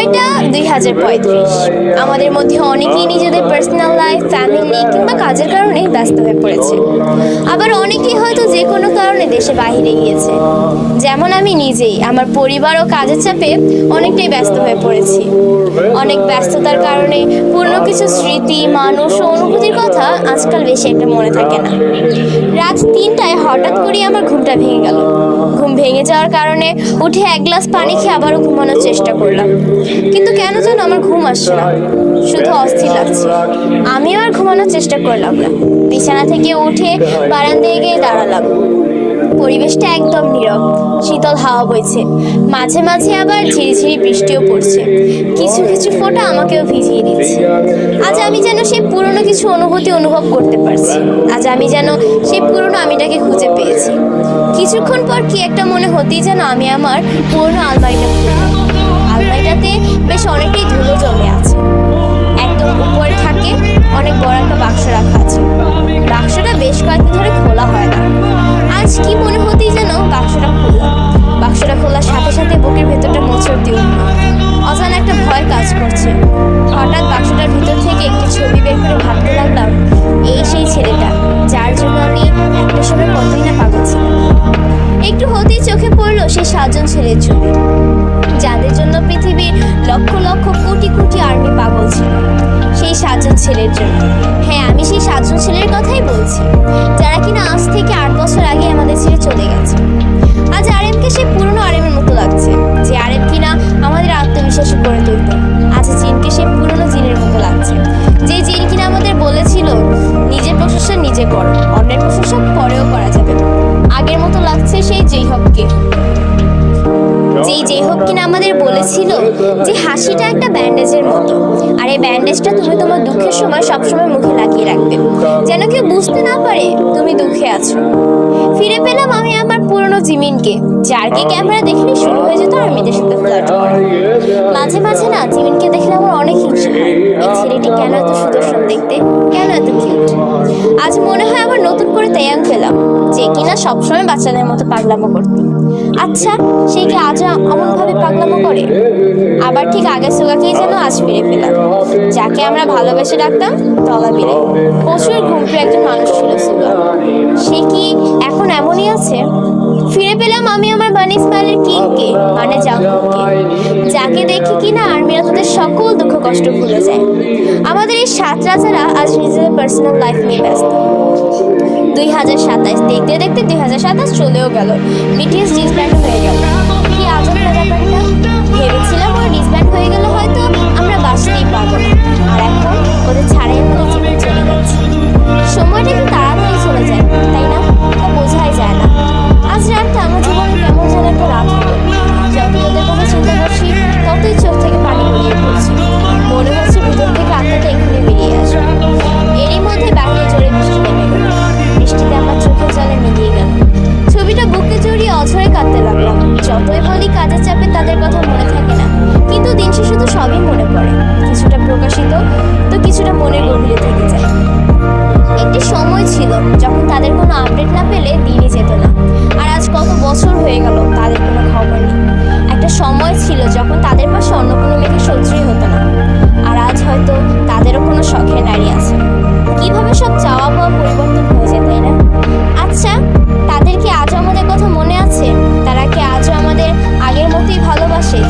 সময়টা 2035। আমাদের মধ্যে অনেকেই নিজেদের পার্সোনাল লাইফ, ফ্যামিলি কিংবা কাজের কারণে ব্যস্ত হয়ে পড়েছে। আবার অনেকেই হয়তো যে কোনো কারণে দেশে বাইরে গিয়েছে। যেমন আমি নিজেই আমার পরিবার ও কাজের চাপে অনেকটাই ব্যস্ত হয়ে পড়েছি। অনেক ব্যস্ততার কারণে পুরনো কিছু স্মৃতি, মানুষ ও অনুভূতির কথা আজকাল বেশি একটা মনে থাকে না। রাত 3টায় হঠাৎ করেই আমার ঘুমটা ভেঙে গেল। ঘুম ভেঙে যাওয়ার কারণে উঠে এক গ্লাস পানি খেয়ে আবারও ঘুমানোর চেষ্টা করলাম, কিন্তু কেন যেন আমার ঘুম আসছে না, শুধু অস্থির লাগছে। আমিও আর ঘুমানোর চেষ্টা করলাম না। বিছানা থেকে উঠে বারান্দায় গিয়ে দাঁড়ালাম। পরিবেশটা একদম নীরব, শীতল হাওয়া বইছে, মাঝে মাঝে আবার ঝিরিঝিরি বৃষ্টিও পড়ছে। কিছু কিছু ফোঁটা আমাকেও ভিজিয়ে দিচ্ছে। আজ আমি যেন সেই পুরনো কিছু অনুভূতি অনুভব করতে পারছি। আজ আমি যেন সেই পুরনো আমিটাকে খুঁজে পেয়েছি। কিছুক্ষণ পর কি একটা মনে হতেই যেন আমি আমার পুরনো আলমারিটা খুললাম। আলমারিটাতে বেশ অনেকটাই ধুলো জমে আছে। একদম উপরে থাকে অনেক বড় একটা বাক্স রাখা আছে। বাক্সটা বেশ কয়েকদিন ধরে খোলা হয় না। আজ কি মনে হতেই যেন বাক্সটা খুললাম। বাক্সটা খোলার সাথে সাথে বুকের ভেতরটা মোচড় দিয়ে উঠল। অজানা একটা ভয় কাজ করছে। হঠাৎ বাক্সটার ভিতর থেকে একটি ছবি বের করে ভাবতে লাগলাম, এই সেই ছেলেটা যার জন্য আমি একটা সময় কতই না পাগল ছিলাম। একটু হতেই চোখে পড়লো সেই 7জন ছেলের ছবি, যাদের জন্য পৃথিবীর লক্ষ লক্ষ কোটি কোটি আর্মি পাগল ছিল। সেই 7জন ছেলের জন্য। হ্যাঁ, আমি সেই 7জন ছেলের কথাই বলছি, যারা কিনা আজ থেকে 8 বছর আগে আমাদের ছেড়ে চলে গেছে। আজ আরএমকে সেই পুরনো আরএমের মতো লাগছে, যে আরএম কিনা আমাদের আত্মবিশ্বাসী করে তুলত। আজ জিনকে সেই পুরনো জিনের মতো লাগছে, যে জিন কিনা আমাদের বলেছিল নিজের প্রশংসা নিজে করো, অন্যের প্রশংসা পরেও করা যাবে। আগের মতো লাগছে সেই জেইহবকে, যেই হোক কিনা আমাদের বলেছিল যে হাসিটা একটা ব্যান্ডেজের মতো, আর এই ব্যান্ডেজটা তুমি তোমার দুঃখের সময় সবসময় মুখে লাগিয়ে রাখবে, যেন কেউ বুঝতে না পারে তুমি দুঃখে আছো। ফিরে পেলাম আমি আমার পুরনো জিমিনকে, যারকে ক্যামেরা দেখলে শুরু হয়ে যেত আর্মিদের সাথে ফ্লার্ট করা। মাঝে মাঝে না জিমিনকে দেখলে আমার অনেক হিংসা হয়। এই ছেলেটি কেন এত সুদর্শন দেখতে, কেন এত কিউট। আজ মনে হয় আবার নতুন করে তায়াং পেলাম, যে কিনা সবসময় বাচ্চাদের মতো পাগলামো করত। আচ্ছা, সে কি আজ অমনভাবে পাগলামো করে? আবার ঠিক আগের সুগাকেই যেন আজ ফিরে পেলাম, যাকে আমরা ভালোবেসে ডাকতাম তলাবিরে। প্রচুর ঘুমপুরে একজন মানুষ ছিল সুগা। সে কি এখন এমনই আছে? ফিরে পেলাম আমি আমার বানি স্মাইলের কিংকে, মানে জাঙ্কুককে, যাকে দেখে কিনা আর্মিরা তাদের সকল দুঃখ কষ্ট ভুলে যায়। আমাদের এই 7 রাজারা আজ নিজেদের পার্সোনাল লাইফ নিয়ে ব্যস্ত। 2027 দেখতে দেখতে 2027 চলেও গেল। বিটিএস ডিসব্যান্ড হয়ে গেল। কি আজব না ব্যাপারটা। ভেবেছিলাম ওরা ডিসব্যান্ড হয়ে গেল হয়তো আমরা বাঁচতেই পারবো না, আর এখন ওদের ছাড়াই আমাদের জীবন চলে যাচ্ছে। সময়টা কি তাড়াতাড়ি চলে যায়, তাই না? তা বোঝাই যায় না। আজ রাতটা আমার জীবনে কেমন যেন একটা রাত হলো। যতই ওদের কথা চিন্তা করছি, ততই চোখ থেকে পানি গড়িয়ে পড়ছে। মনে হচ্ছে ভিতর থেকে আত্মাটা এখানে বেরিয়ে আসবে। এরই মধ্যে বাইরে জোরে বৃষ্টি নেমে গেল। বৃষ্টিতে আমার চোখের জলে মিলিয়ে গেল। ছবিটা বুকে জড়িয়ে অঝরে কাঁদতে লাগলাম। যতই বলি কাজের চাপে তাদের কথা মনে থাকে না, কিন্তু দিন শেষে তো সবই মনে পড়ে। কিছুটা প্রকাশিত, তো কিছুটা মনের গভীরে থেকে যায়। একটি সময় ছিল যখন তাদের কোনো আপডেট না পেলে দিনই যেত না, আর আজ কত বছর হয়ে গেল তাদের কোনো খবর নেই। একটা সময় ছিল যখন তাদের পাশে অন্য কোনো মেয়েকে সহ্যই হতো না, আর আজ হয়তো তাদেরও কোনো শখের নারী আছে। কিভাবে সব চাওয়া পাওয়া পরিবর্তন হয়ে যায়, তাই না? আচ্ছা, তাদের কি আজও আমাদের কথা মনে আছে? তারা কি আজও আমাদের আগের মতোই ভালোবাসে?